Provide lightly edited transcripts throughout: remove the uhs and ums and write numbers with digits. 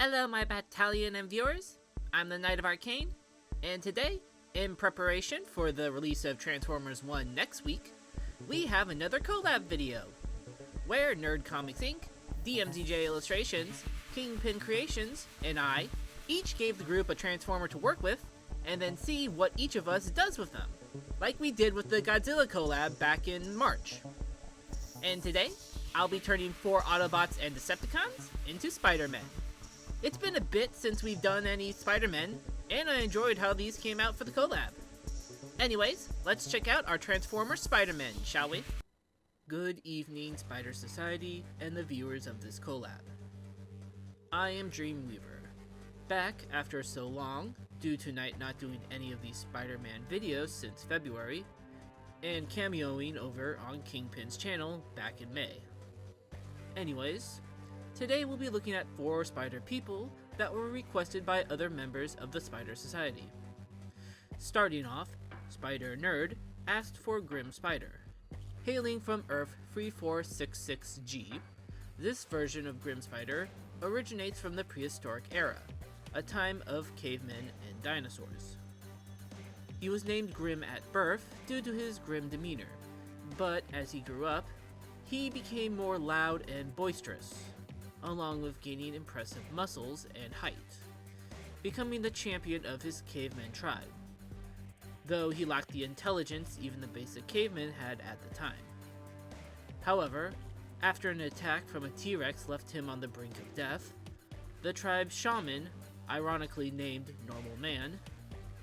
Hello my battalion and viewers, I'm the Knight of Arcane, and today, in preparation for the release of Transformers 1 next week, we have another collab video, where Nerd Comics Inc., DMZJ Illustrations, Kingpin Creations, and I each gave the group a Transformer to work with, and then see what each of us does with them, like we did with the Godzilla collab back in March. And today, I'll be turning 4 Autobots and Decepticons into Spider-Men. It's been a bit since we've done any Spider-Men, and I enjoyed how these came out for the collab. Anyways, let's check out our Transformer Spider-Men, shall we? Good evening, Spider Society and the viewers of this collab. I am Dreamweaver, back after so long, due to Knight not doing any of these Spider-Man videos since February, and cameoing over on Kingpin's channel back in May. Anyways, today we'll be looking at 4 Spider people that were requested by other members of the Spider Society. Starting off, Spider Nerd asked for Grim Spider. Hailing from Earth 3466G, this version of Grim Spider originates from the prehistoric era, a time of cavemen and dinosaurs. He was named Grim at birth due to his grim demeanor, but as he grew up, he became more loud and boisterous, along with gaining impressive muscles and height, becoming the champion of his caveman tribe, though he lacked the intelligence even the basic cavemen had at the time. However, after an attack from a T-Rex left him on the brink of death, the tribe's shaman, ironically named Normal Man,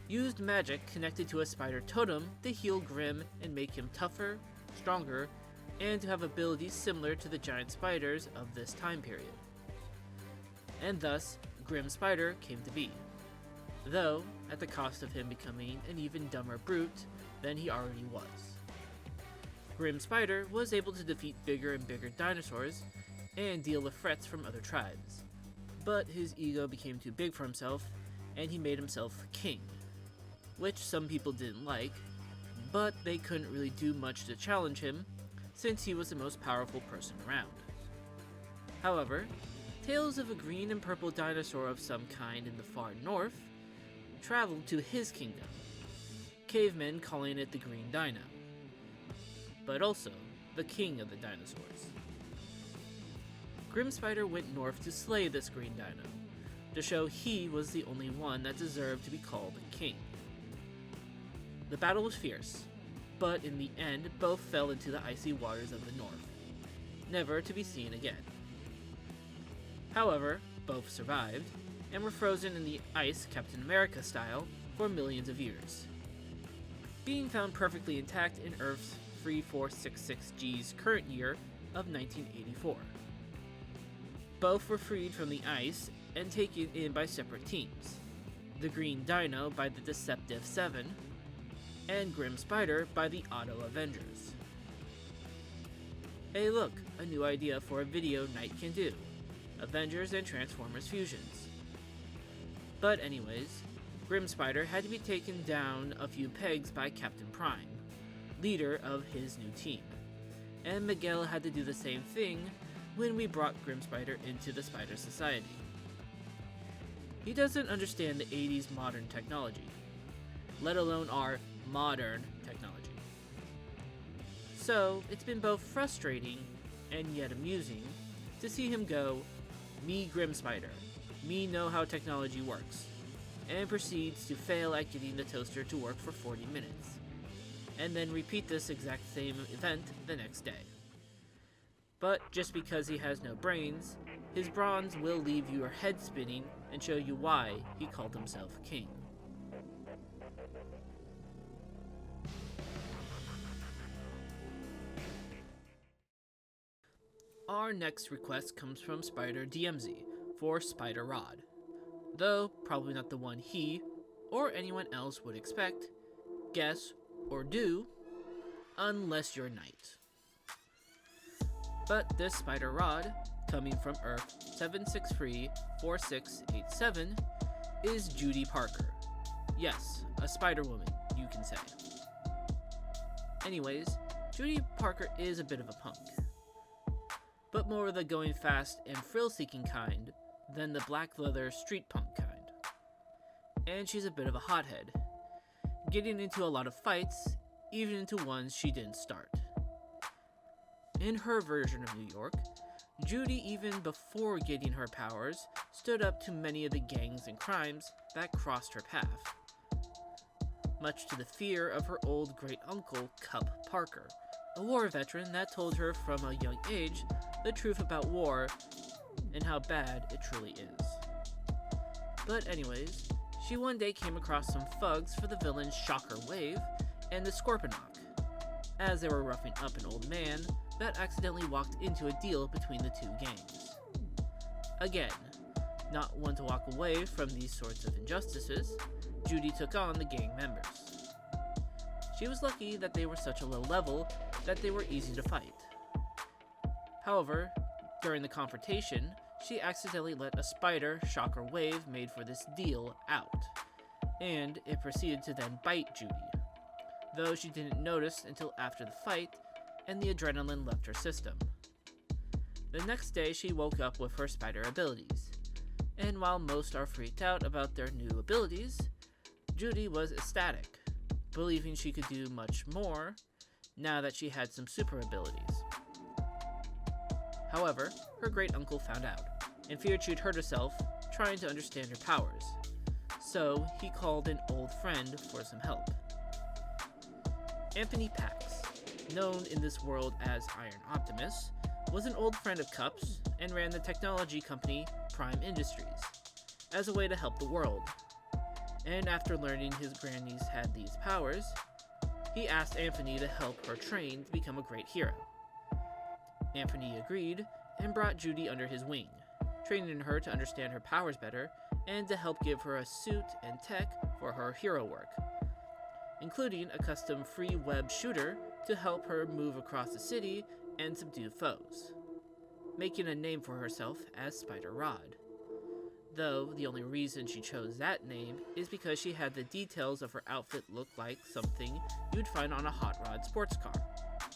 used magic connected to a spider totem to heal Grim and make him tougher, stronger, and to have abilities similar to the giant spiders of this time period. And thus, Grim Spider came to be, though at the cost of him becoming an even dumber brute than he already was. Grim Spider was able to defeat bigger and bigger dinosaurs and deal with threats from other tribes, but his ego became too big for himself and he made himself king, which some people didn't like, but they couldn't really do much to challenge him since he was the most powerful person around. However, tales of a green and purple dinosaur of some kind in the far north traveled to his kingdom, cavemen calling it the Green Dino, but also the king of the dinosaurs. Grim Spider went north to slay this Green Dino, to show he was the only one that deserved to be called a king. The battle was fierce, but in the end both fell into the icy waters of the north, never to be seen again. However, both survived, and were frozen in the ice Captain America style for millions of years, being found perfectly intact in Earth's 3466G's current year of 1984. Both were freed from the ice and taken in by separate teams, the Green Dino by the Deceptive 7, and Grim Spider by the Auto Avengers. Hey look, a new idea for a video Knight can do, Avengers and Transformers fusions. But anyways, Grim Spider had to be taken down a few pegs by Captain Prime, leader of his new team, and Miguel had to do the same thing when we brought Grim Spider into the Spider Society. He doesn't understand the 80s modern technology, let alone our modern technology. So it's been both frustrating and yet amusing to see him go, "Me Grim Spider, me know how technology works," and proceeds to fail at getting the toaster to work for 40 minutes, and then repeat this exact same event the next day. But just because he has no brains, his bronze will leave your head spinning and show you why he called himself king. Our next request comes from Spider DMZ for Spider Rod, though probably not the one he or anyone else would expect, guess, or do, unless you're Knight. But this Spider Rod, coming from Earth 7634687, is Judy Parker. Yes, a Spider-Woman, you can say. Anyways, Judy Parker is a bit of a punk, but more of the going fast and thrill-seeking kind than the black leather street punk kind. And she's a bit of a hothead, getting into a lot of fights, even into ones she didn't start. In her version of New York, Judy, even before getting her powers, stood up to many of the gangs and crimes that crossed her path, much to the fear of her old great-uncle, Cup Parker, a war veteran that told her from a young age the truth about war and how bad it truly is. But anyways, she one day came across some thugs for the villains Shocker Wave and the Scorponok, as they were roughing up an old man that accidentally walked into a deal between the two gangs. Again, not one to walk away from these sorts of injustices, Judy took on the gang members. She was lucky that they were such a low level that they were easy to fight. However, during the confrontation, she accidentally let a spider Shocker Wave made for this deal out, and it proceeded to then bite Judy, though she didn't notice until after the fight and the adrenaline left her system. The next day she woke up with her spider abilities, and while most are freaked out about their new abilities, Judy was ecstatic, believing she could do much more now that she had some super abilities. However, her great-uncle found out, and feared she'd hurt herself trying to understand her powers, so he called an old friend for some help. Anthony Pax, known in this world as Iron Optimus, was an old friend of Cup's and ran the technology company Prime Industries as a way to help the world. And after learning his grannies had these powers, he asked Anthony to help her train to become a great hero. Anthony agreed and brought Judy under his wing, training her to understand her powers better and to help give her a suit and tech for her hero work, including a custom free web shooter to help her move across the city and subdue foes, making a name for herself as Spider-Rod. Though the only reason she chose that name is because she had the details of her outfit look like something you'd find on a hot rod sports car,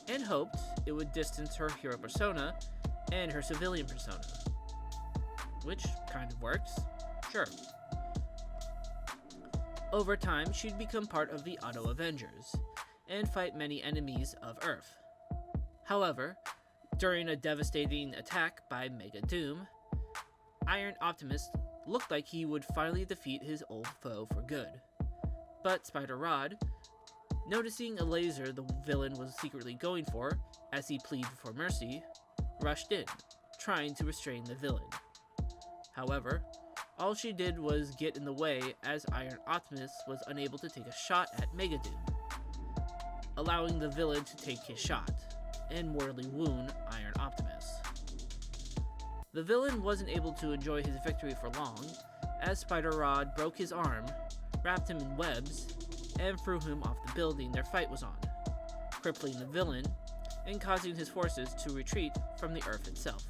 and hoped it would distance her hero persona and her civilian persona. Which kind of works, sure. Over time, she'd become part of the Auto Avengers, and fight many enemies of Earth. However, during a devastating attack by Mega Doom, Iron Optimus looked like he would finally defeat his old foe for good. But Spider-Rod, noticing a laser the villain was secretly going for as he pleaded for mercy, rushed in, trying to restrain the villain. However, all she did was get in the way as Iron Optimus was unable to take a shot at Mega Doom, allowing the villain to take his shot and mortally wound Iron Optimus. The villain wasn't able to enjoy his victory for long, as Spider-Rod broke his arm, wrapped him in webs, and threw him off the building their fight was on, crippling the villain and causing his forces to retreat from the Earth itself.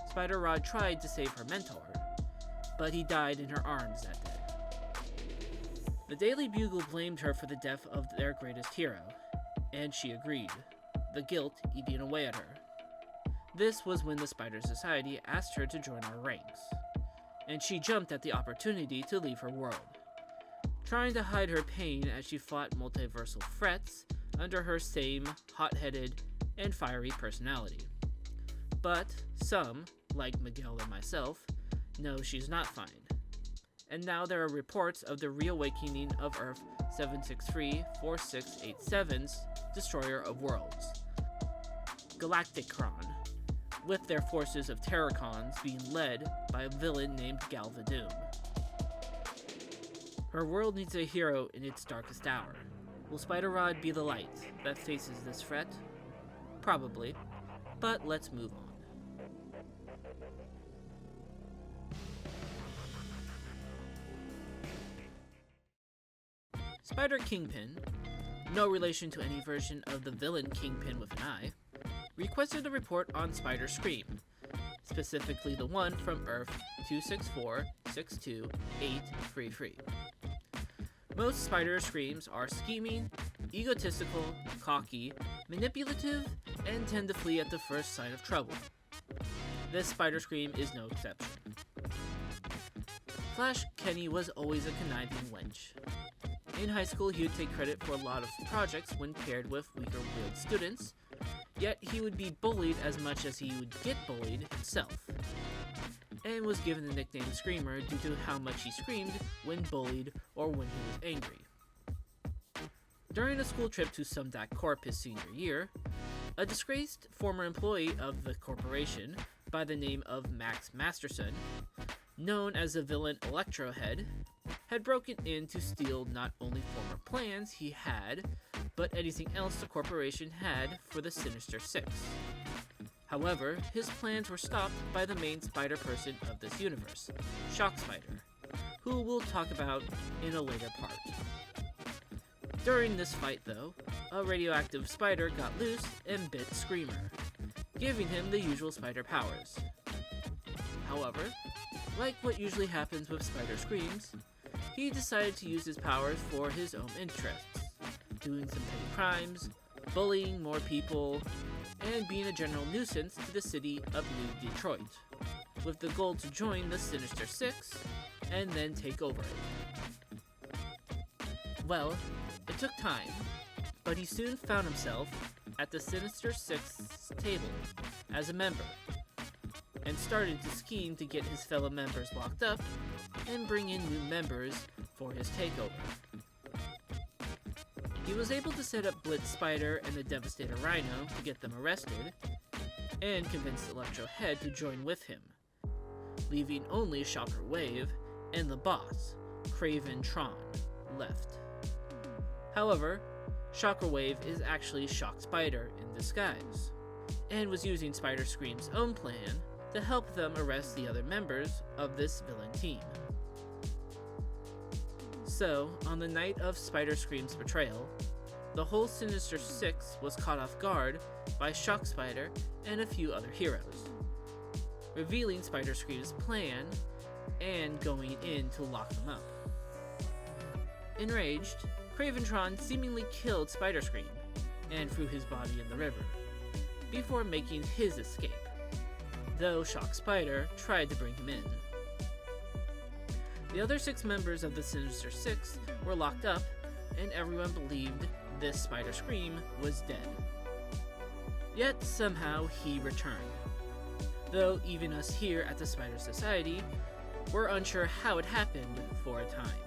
Spider-Rod tried to save her mentor, but he died in her arms that day. The Daily Bugle blamed her for the death of their greatest hero, and she agreed, the guilt eating away at her. This was when the Spider Society asked her to join our ranks, and she jumped at the opportunity to leave her world, trying to hide her pain as she fought multiversal threats under her same hot-headed and fiery personality. But some, like Miguel and myself, know she's not fine. And now there are reports of the reawakening of Earth 763-4687's Destroyer of Worlds, Galacticron, with their forces of Terracons being led by a villain named Galvadoom. Her world needs a hero in its darkest hour. Will Spider-Rod be the light that faces this threat? Probably, but let's move on. Spider-Kingpin, no relation to any version of the villain Kingpin with an eye, requested a report on Starscream, specifically the one from Earth 264-62833. Most Spider-Screams are scheming, egotistical, cocky, manipulative, and tend to flee at the first sign of trouble. this Spiderscream is no exception. Flash Kenny was always a conniving wench. In high school, he would take credit for a lot of projects when paired with weaker-willed students, yet he would be bullied as much as he would get bullied himself, and was given the nickname Screamer due to how much he screamed when bullied or when he was angry. During a school trip to Sumdac Corp his senior year, a disgraced former employee of the corporation by the name of Max Masterson, known as the villain Electrohead, had broken in to steal not only former plans he had, but anything else the corporation had for the Sinister Six. However, his plans were stopped by the main spider person of this universe, Shock Spider, who we'll talk about in a later part. During this fight, though, a radioactive spider got loose and bit Screamer, giving him the usual spider powers. However, like what usually happens with spider screams, he decided to use his powers for his own interests, doing some petty crimes, bullying more people, and being a general nuisance to the city of New Detroit, with the goal to join the Sinister Six and then take over it. Well, it took time, but he soon found himself at the Sinister Six's table as a member, and started to scheme to get his fellow members locked up and bring in new members for his takeover. He was able to set up Blitz Spider and the Devastator Rhino to get them arrested, and convince Electrohead to join with him, leaving only Shocker Wave and the boss, Craven Tron, left. However, Shocker Wave is actually Shock Spider in disguise, and was using Spider-Scream's own plan to help them arrest the other members of this villain team. So, on the night of Spider-Scream's betrayal, the whole Sinister Six was caught off guard by Shock Spider and a few other heroes, revealing Spider-Scream's plan and going in to lock them up. Enraged, Craventron seemingly killed Spider-Scream and threw his body in the river, before making his escape, though Shock Spider tried to bring him in. The other 6 members of the Sinister Six were locked up, and everyone believed this Spider-Scream was dead. Yet somehow he returned, though even us here at the Spider Society were unsure how it happened for a time.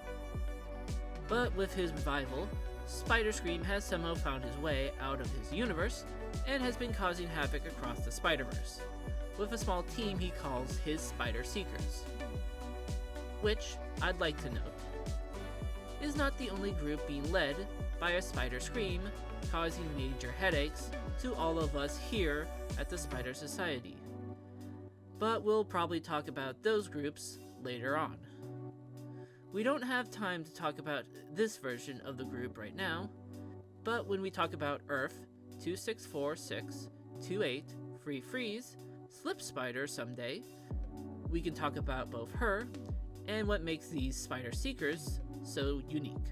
But with his revival, Spider-Scream has somehow found his way out of his universe and has been causing havoc across the Spider-Verse, with a small team he calls his Spider Seekers, which, I'd like to note, is not the only group being led by a Spider-Scream causing major headaches to all of us here at the Spider Society. But we'll probably talk about those groups later on. We don't have time to talk about this version of the group right now, but when we talk about Earth 264628 Free Freeze, Slip Spider someday, we can talk about both her and what makes these Spider Seekers so unique.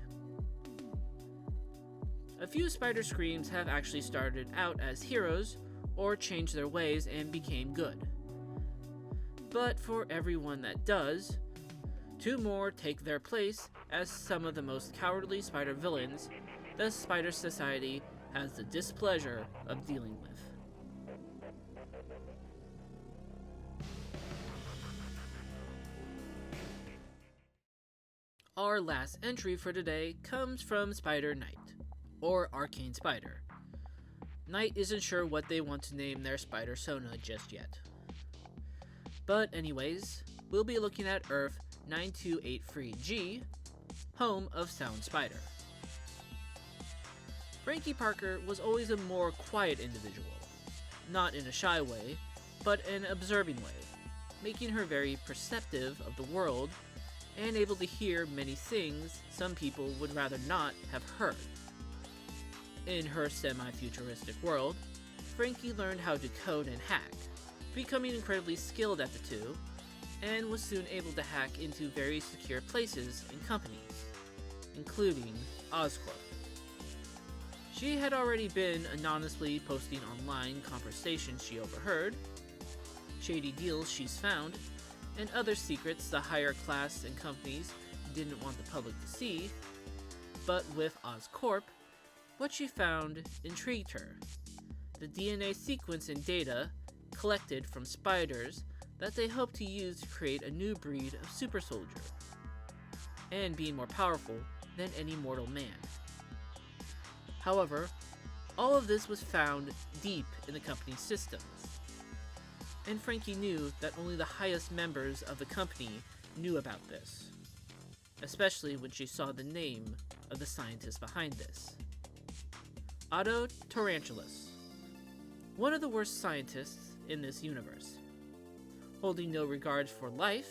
A few Spider Screams have actually started out as heroes or changed their ways and became good. But for everyone that does, 2 more take their place as some of the most cowardly spider villains the Spider Society has the displeasure of dealing with. Our last entry for today comes from Spider Knight, or Arcane Spider. Knight isn't sure what they want to name their Spider Sona just yet. But anyways, we'll be looking at Earth 9283G, home of Sound Spider. Frankie Parker was always a more quiet individual, not in a shy way, but an observing way, making her very perceptive of the world and able to hear many things some people would rather not have heard. In her semi-futuristic world, Frankie learned how to code and hack, becoming incredibly skilled at the two, and was soon able to hack into very secure places and companies, including Oscorp. She had already been anonymously posting online conversations she overheard. shady deals she's found, and other secrets the higher class and companies didn't want the public to see. But with Oscorp, what she found intrigued her. The DNA sequence and data collected from spiders that they hoped to use to create a new breed of super soldier, and being more powerful than any mortal man. However, all of this was found deep in the company's systems, and Frankie knew that only the highest members of the company knew about this, especially when she saw the name of the scientist behind this. Otto Tarantulas, one of the worst scientists in this universe, holding no regards for life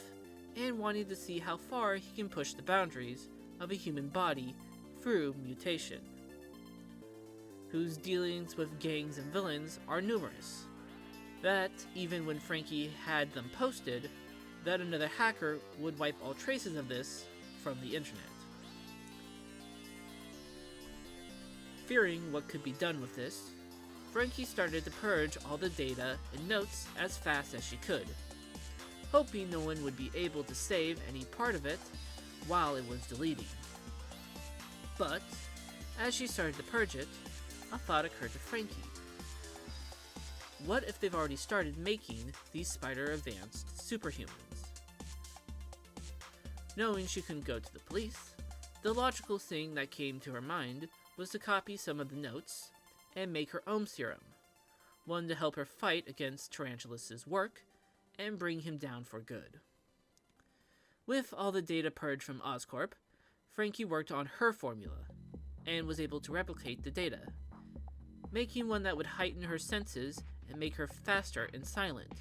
and wanting to see how far he can push the boundaries of a human body through mutation, whose dealings with gangs and villains are numerous, that even when Frankie had them posted, that another hacker would wipe all traces of this from the internet. Fearing what could be done with this, Frankie started to purge all the data and notes as fast as she could, hoping no one would be able to save any part of it while it was deleting. But, as she started to purge it, a thought occurred to Frankie. What if they've already started making these spider-advanced superhumans? Knowing she couldn't go to the police, the logical thing that came to her mind was to copy some of the notes and make her own serum, one to help her fight against Tarantulas' work and bring him down for good. With all the data purged from Oscorp, Frankie worked on her formula and was able to replicate the data, making one that would heighten her senses and make her faster and silent,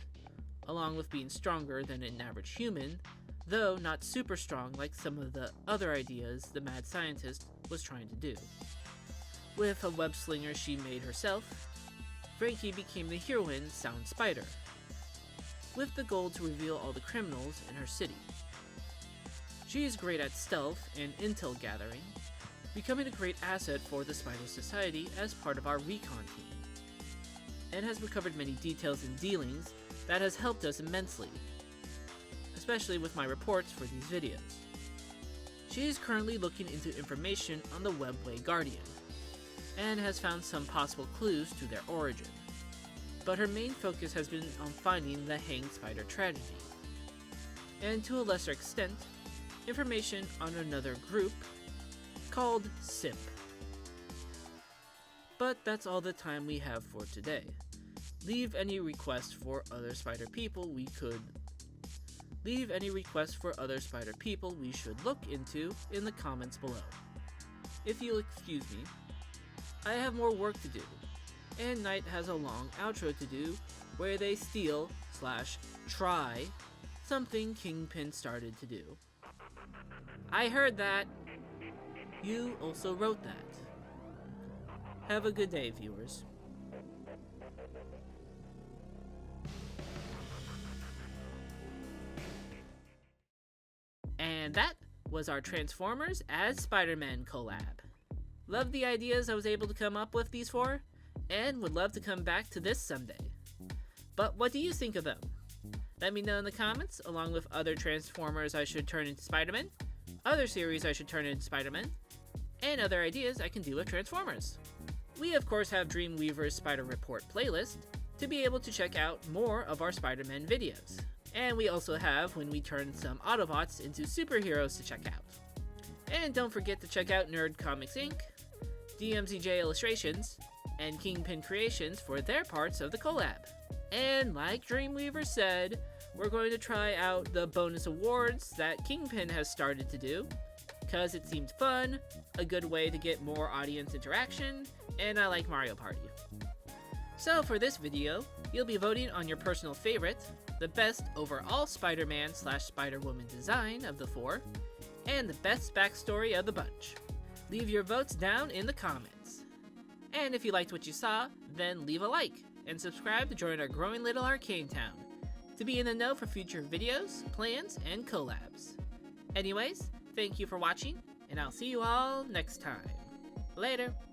along with being stronger than an average human, though not super strong like some of the other ideas the mad scientist was trying to do. With a web slinger she made herself, Frankie became the heroine Sound Spider, with the goal to reveal all the criminals in her city. She is great at stealth and intel gathering, becoming a great asset for the Spider Society as part of our recon team, and has recovered many details and dealings that has helped us immensely, especially with my reports for these videos. She is currently looking into information on the Webway Guardian, and has found some possible clues to their origin, but her main focus has been on finding the hanged spider tragedy, and to a lesser extent, information on another group called SIP. But that's all the time we have for today. Leave any requests for other spider people we should look into in the comments below. If you'll excuse me, I have more work to do, and Knight has a long outro to do where they steal/try something Kingpin started to do. I heard that. You also wrote that. Have a good day, viewers. And that was our Transformers as Spidermen-Collab. Love the ideas I was able to come up with these for, and would love to come back to this someday. But what do you think of them? Let me know in the comments, along with other Transformers I should turn into Spider-Man, other series I should turn into Spider-Man, and other ideas I can do with Transformers. We of course have Dreamweaver's Spider Report playlist to be able to check out more of our Spider-Man videos. And we also have when we turn some Autobots into superheroes to check out. And don't forget to check out Nerd Comics Inc., DMZJ Illustrations, and Kingpin Creations for their parts of the collab. And like Dreamweaver said, we're going to try out the bonus awards that Kingpin has started to do, cause it seemed fun, a good way to get more audience interaction, and I like Mario Party. So for this video, you'll be voting on your personal favorite, the best overall Spider-Man/Spider-Woman design of the four, and the best backstory of the bunch. Leave your votes down in the comments. And if you liked what you saw, then leave a like, and subscribe to join our growing little Arcane town, to be in the know for future videos, plans, and collabs. Anyways, thank you for watching, and I'll see you all next time. Later!